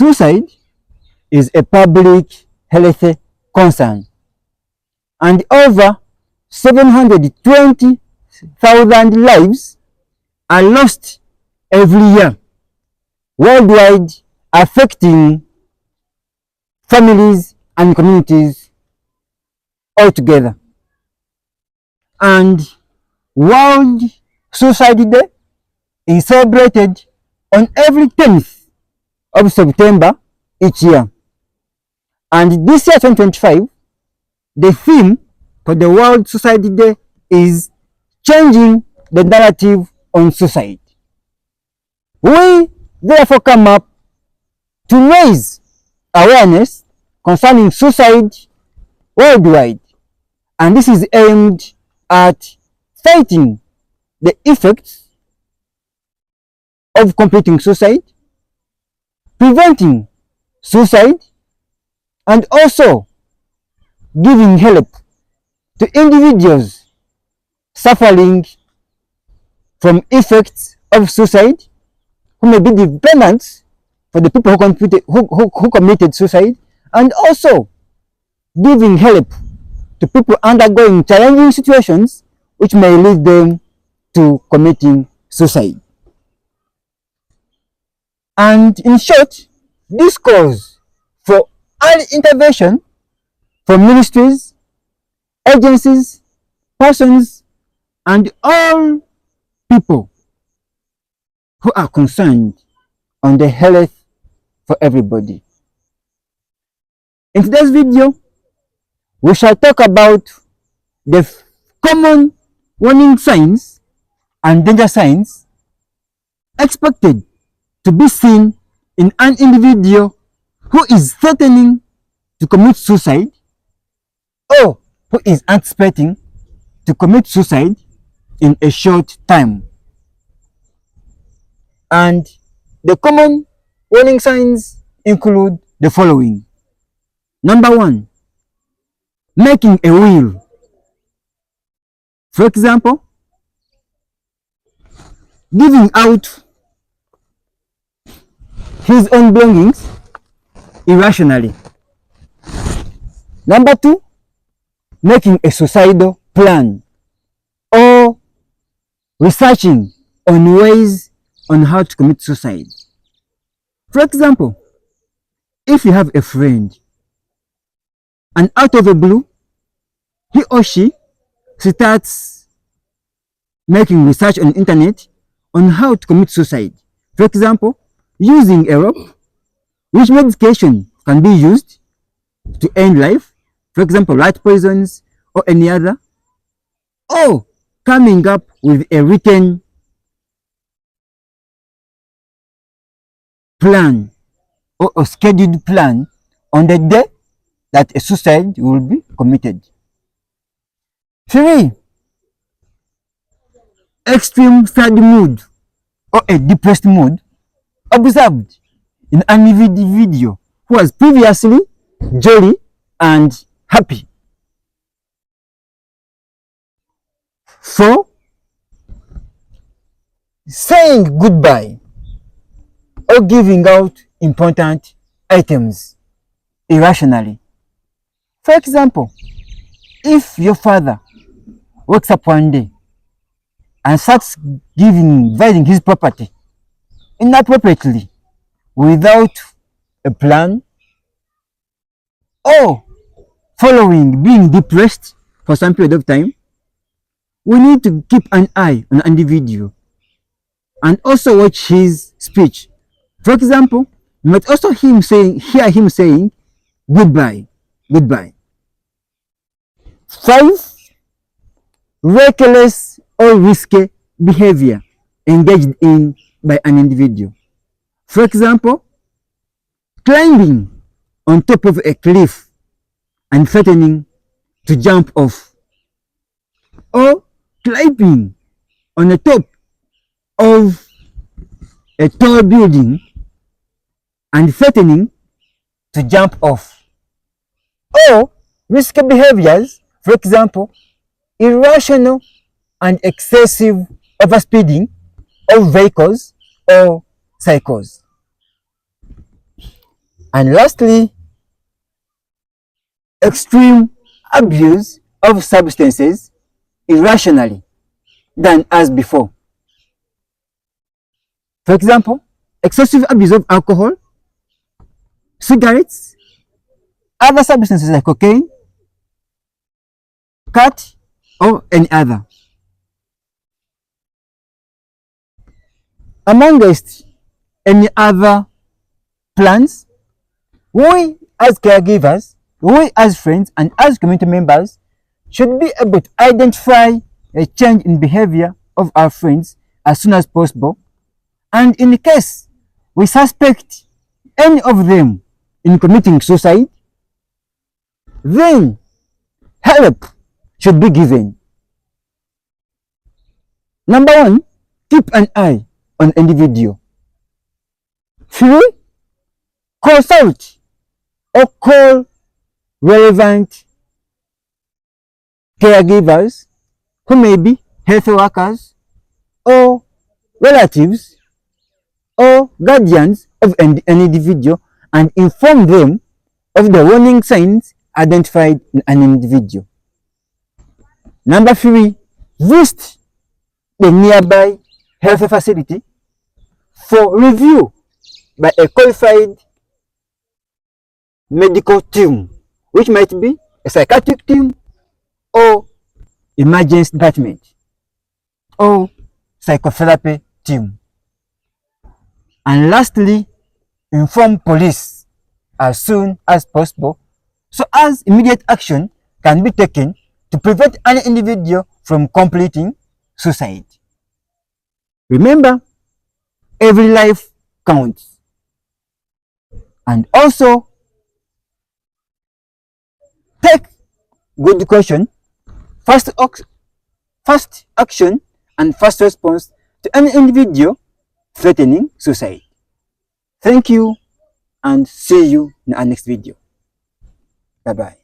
Suicide is a public health concern, and over 720,000 lives are lost every year worldwide, affecting families and communities altogether. And World Suicide Day is celebrated on every 10th of September each year. And this year, 2025, the theme for the World Suicide Day is changing the narrative on suicide. We therefore come up to raise awareness concerning suicide worldwide, and this is aimed at fighting the effects of completing suicide, preventing suicide, and also giving help to individuals suffering from effects of suicide, who may be dependents for the people who committed suicide, and also giving help to people undergoing challenging situations which may lead them to committing suicide. And in short, this calls for early intervention from ministries, agencies, persons, and all people who are concerned on the health for everybody. In today's video, we shall talk about the common warning signs and danger signs expected to be seen in an individual who is threatening to commit suicide or who is anticipating to commit suicide in a short time. And the common warning signs include the following. Number one, making a will. For example, giving out his own belongings irrationally. Number two, making a suicidal plan or researching on ways on how to commit suicide. For example, if you have a friend and out of the blue, he or she starts making research on the internet on how to commit suicide. For example, using a rope, which medication can be used to end life, for example, light poisons or any other, or coming up with a written plan or a scheduled plan on the day that a suicide will be committed. 3. Extreme sad mood or a depressed mood observed in an individual who was previously jolly and happy. 4. Saying goodbye or giving out important items irrationally. For example, if your father wakes up one day and starts dividing his property inappropriately without a plan, or following being depressed for some period of time, we need to keep an eye on the individual and also watch his speech. For example, you might also hear him saying goodbye, goodbye. 5. Reckless or risky behavior engaged in by an individual. For example, climbing on top of a cliff and threatening to jump off, or climbing on the top of a tall building and threatening to jump off. Or risky behaviors, for example, irrational and excessive overspeeding of vehicles or cycles. And lastly, extreme abuse of substances irrationally than as before. For example, excessive abuse of alcohol, cigarettes, other substances like cocaine, cat, or any other. Amongst any other plans, we as caregivers, we as friends and as community members should be able to identify a change in behavior of our friends as soon as possible, and in case we suspect any of them in committing suicide, then help should be given. Number one, keep an eye on individual. 3, consult or call relevant caregivers who may be health workers or relatives or guardians of an individual and inform them of the warning signs identified in an individual. Number 3, visit the nearby health facility for review by a qualified medical team, which might be a psychiatric team or emergency department or psychotherapy team. And lastly, inform police as soon as possible so as immediate action can be taken to prevent any individual from completing suicide. Remember, every life counts. And also, take good caution, fast action, and fast response to any individual threatening suicide. Thank you and see you in our next video. Bye-bye.